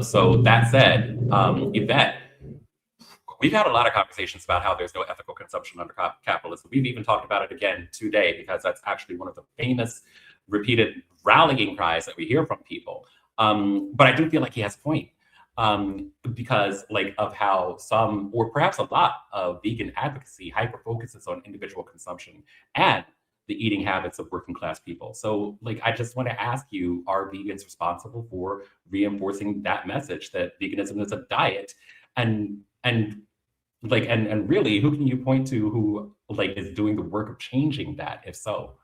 [SPEAKER 1] So that said, Yvette, we've had a lot of conversations about how there's no ethical consumption under capitalism. We've even talked about it again today because that's actually one of the famous repeated rallying cries that we hear from people. But I do feel like he has a point because of how some, or perhaps a lot of vegan advocacy hyper focuses on individual consumption and the eating habits of working class people. So I just want to ask you, are vegans responsible for reinforcing that message that veganism is a diet? And really, who can you point to who is doing the work of changing that, if so?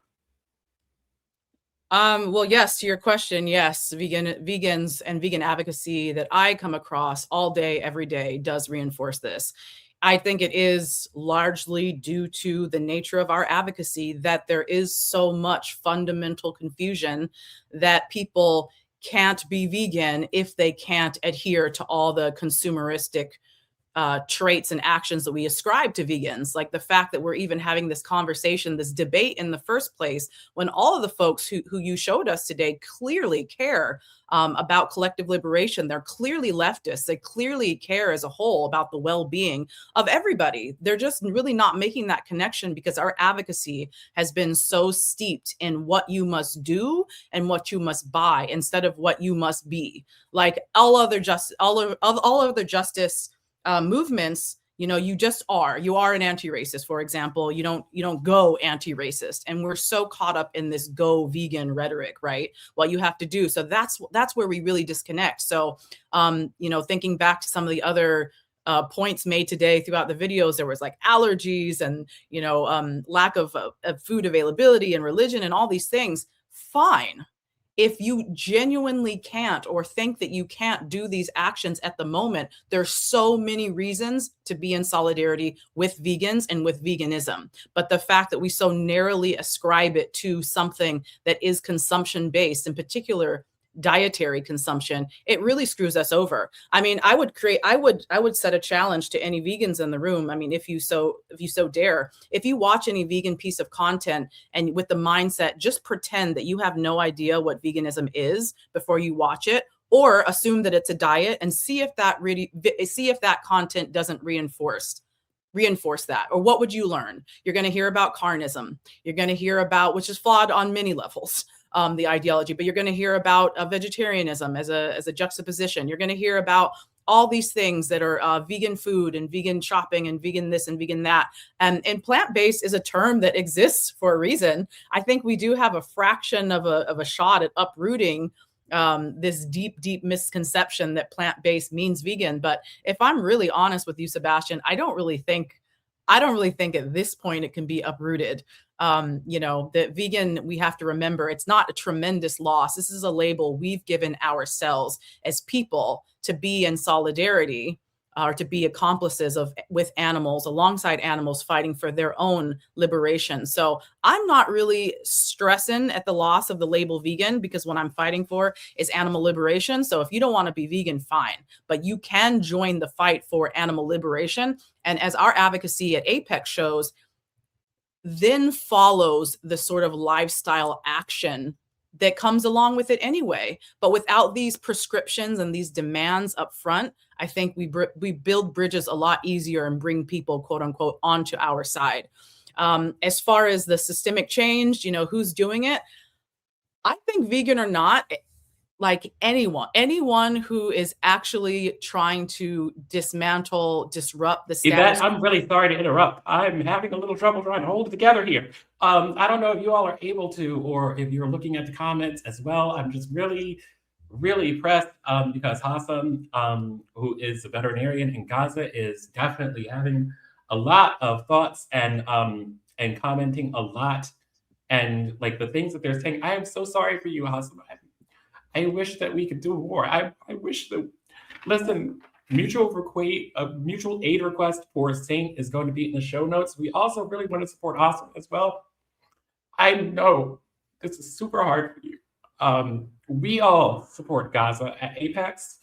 [SPEAKER 6] Well, yes, to your question, yes, vegans and vegan advocacy that I come across all day, every day does reinforce this. I think it is largely due to the nature of our advocacy that there is so much fundamental confusion that people can't be vegan if they can't adhere to all the consumeristic traits and actions that we ascribe to vegans, like the fact that we're even having this conversation, this debate in the first place, when all of the folks who you showed us today clearly care about collective liberation. They're clearly leftists. They clearly care as a whole about the well-being of everybody. They're just really not making that connection because our advocacy has been so steeped in what you must do and what you must buy instead of what you must be. Like all other justice movements, you just are. You are an anti-racist, for example. You don't go anti-racist, and we're so caught up in this go vegan rhetoric, right? What you have to do. So that's where we really disconnect. So, thinking back to some of the other points made today throughout the videos, there was allergies and lack of food availability and religion and all these things. Fine. If you genuinely can't or think that you can't do these actions at the moment, there's so many reasons to be in solidarity with vegans and with veganism. But the fact that we so narrowly ascribe it to something that is consumption-based, in particular dietary consumption, it really screws us over. I mean, I would set a challenge to any vegans in the room. I mean, if you so dare, if you watch any vegan piece of content and with the mindset, just pretend that you have no idea what veganism is before you watch it, or assume that it's a diet and see if that content doesn't reinforce that. Or what would you learn? You're going to hear about carnism. You're going to hear about, which is flawed on many levels, the ideology, but you're going to hear about vegetarianism as a juxtaposition. You're going to hear about all these things that are vegan food and vegan shopping and vegan this and vegan that. And plant-based is a term that exists for a reason. I think we do have a fraction of a shot at uprooting this deep misconception that plant-based means vegan. But if I'm really honest with you, Sebastian, I don't really think at this point it can be uprooted. That vegan, we have to remember, it's not a tremendous loss. This is a label we've given ourselves as people to be in solidarity or to be accomplices with animals, alongside animals fighting for their own liberation. So I'm not really stressing at the loss of the label vegan, because what I'm fighting for is animal liberation. So if you don't want to be vegan, fine, but you can join the fight for animal liberation. And as our advocacy at Apex shows, then follows the sort of lifestyle action that comes along with it anyway. But without these prescriptions and these demands up front, I think we build bridges a lot easier and bring people, quote unquote, onto our side. As far as the systemic change, who's doing it? I think, vegan or not, like anyone who is actually trying to disrupt the status.
[SPEAKER 1] Yvette, I'm really sorry to interrupt. I'm having a little trouble trying to hold it together here. I don't know if you all are able to, or if you're looking at the comments as well. I'm just really, really pressed because Hassan, who is a veterinarian in Gaza, is definitely having a lot of thoughts and commenting a lot, and like the things that they're saying. I am so sorry for you, Hassan. I wish that we could do more. I wish that, listen, mutual aid request for Saint is going to be in the show notes. We also really want to support Hassan as well. I know this is super hard for you. We all support Gaza at Apex.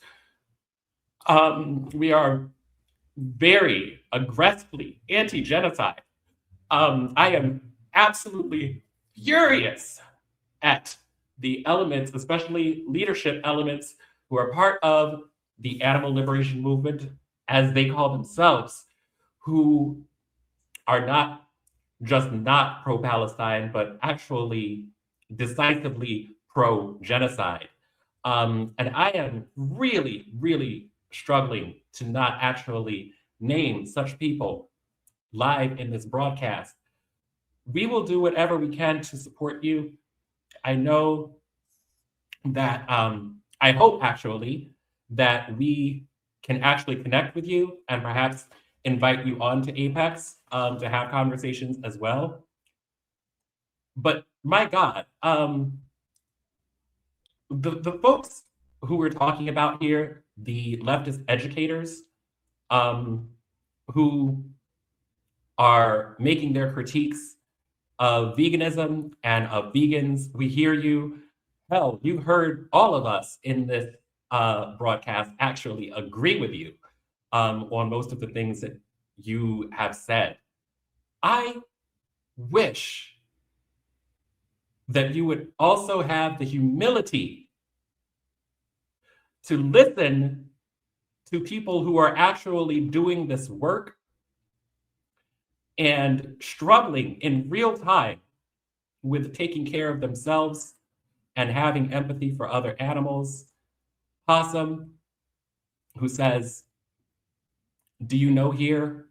[SPEAKER 1] We are very aggressively anti-genocide. I am absolutely furious at the elements, especially leadership elements, who are part of the animal liberation movement, as they call themselves, who are not just not pro-Palestine, but actually decisively pro-genocide. And I am really, really struggling to not actually name such people live in this broadcast. We will do whatever we can to support you. I know that, I hope actually that we can actually connect with you and perhaps invite you on to Apex to have conversations as well. But my God, the folks who we're talking about here, the leftist educators who are making their critiques of veganism and of vegans, we hear you. Hell, you heard all of us in this broadcast actually agree with you on most of the things that you have said. I wish that you would also have the humility to listen to people who are actually doing this work and struggling in real time with taking care of themselves and having empathy for other animals. Possum, who says, do you know here,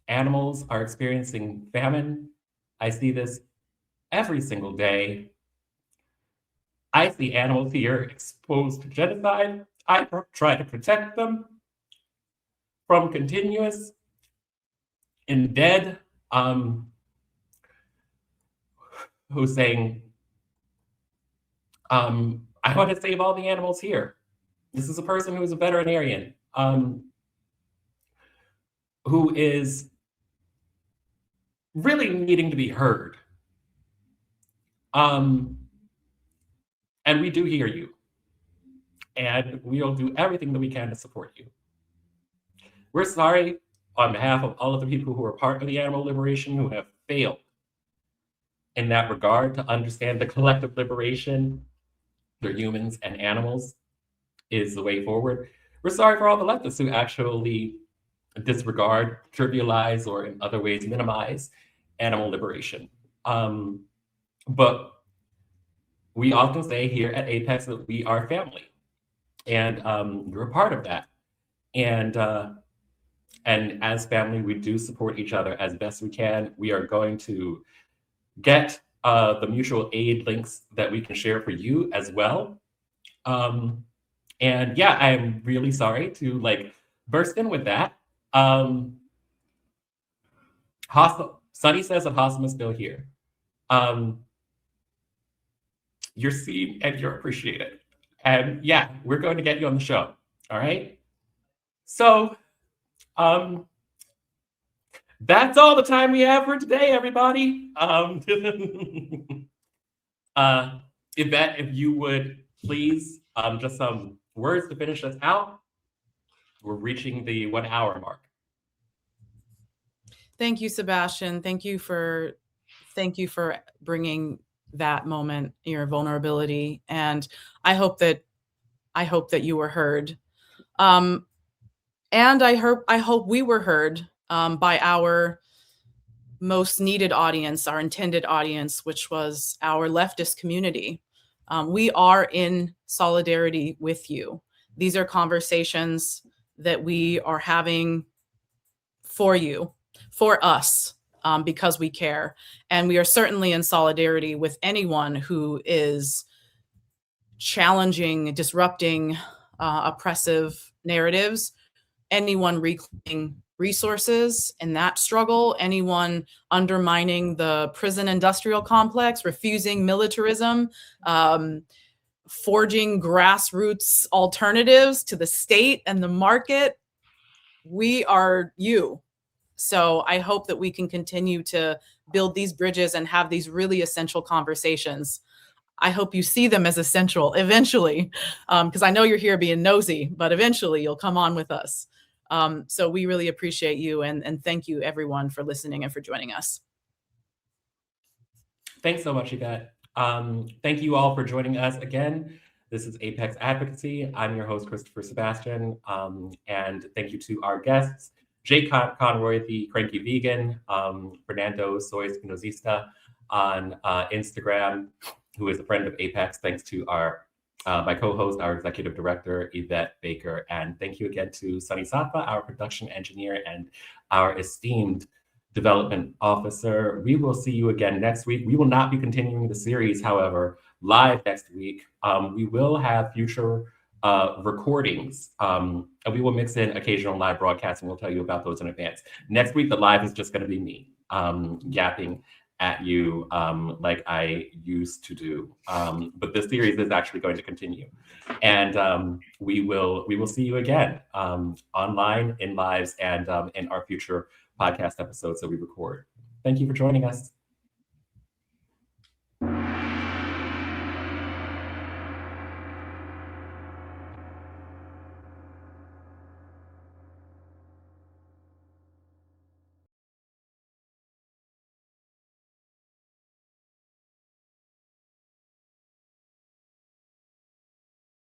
[SPEAKER 1] animals are experiencing famine? I see this every single day. I see animals here exposed to genocide. I try to protect them from continuous and dead. Who's saying, I want to save all the animals here. This is a person who is a veterinarian, who is really needing to be heard. And we do hear you. And we'll do everything that we can to support you. We're sorry on behalf of all of the people who are part of the animal liberation who have failed in that regard to understand the collective liberation for humans and animals is the way forward. We're sorry for all the leftists who actually disregard, trivialize, or in other ways minimize animal liberation. But we often say here at Apex that we are family, and you're a part of that. And as family, we do support each other as best we can. We are going to get the mutual aid links that we can share for you as well. And yeah, I am really sorry to burst in with that. Sunny says a possum is still here. You're seen and you're appreciated. And yeah, we're going to get you on the show. All right. So that's all the time we have for today, everybody. Yvette, if you would please, just some words to finish us out. We're reaching the 1 hour mark.
[SPEAKER 6] Thank you, Sebastian. Thank you for bringing that moment, your vulnerability, and I hope that you were heard. And I hope we were heard by our most needed audience, our intended audience, which was our leftist community. We are in solidarity with you. These are conversations that we are having for you, for us, because we care. And we are certainly in solidarity with anyone who is challenging, disrupting oppressive narratives, anyone reclaiming resources in that struggle, anyone undermining the prison industrial complex, refusing militarism, forging grassroots alternatives to the state and the market. We are you. So I hope that we can continue to build these bridges and have these really essential conversations. I hope you see them as essential eventually, because I know you're here being nosy, but eventually you'll come on with us. So we really appreciate you, and thank you everyone for listening and for joining us.
[SPEAKER 1] Thanks so much, Yvette. Thank you all for joining us again. This is Apex Advocacy. I'm your host, Christopher Sebastian, and thank you to our guests, Jake Conroy, the Cranky Vegan, Fernando Soy Spinozista on Instagram, who is a friend of Apex. Thanks to our my co-host, our executive director, Yvette Baker. And thank you again to Sunny Satva, our production engineer and our esteemed development officer. We will see you again next week. We will not be continuing the series, however, live next week. We will have future recordings, and we will mix in occasional live broadcasts, and we'll tell you about those in advance. Next week, the live is just going to be me yapping at you like I used to do. But this series is actually going to continue. And we will see you again online, in lives, and in our future podcast episodes that we record. Thank you for joining us.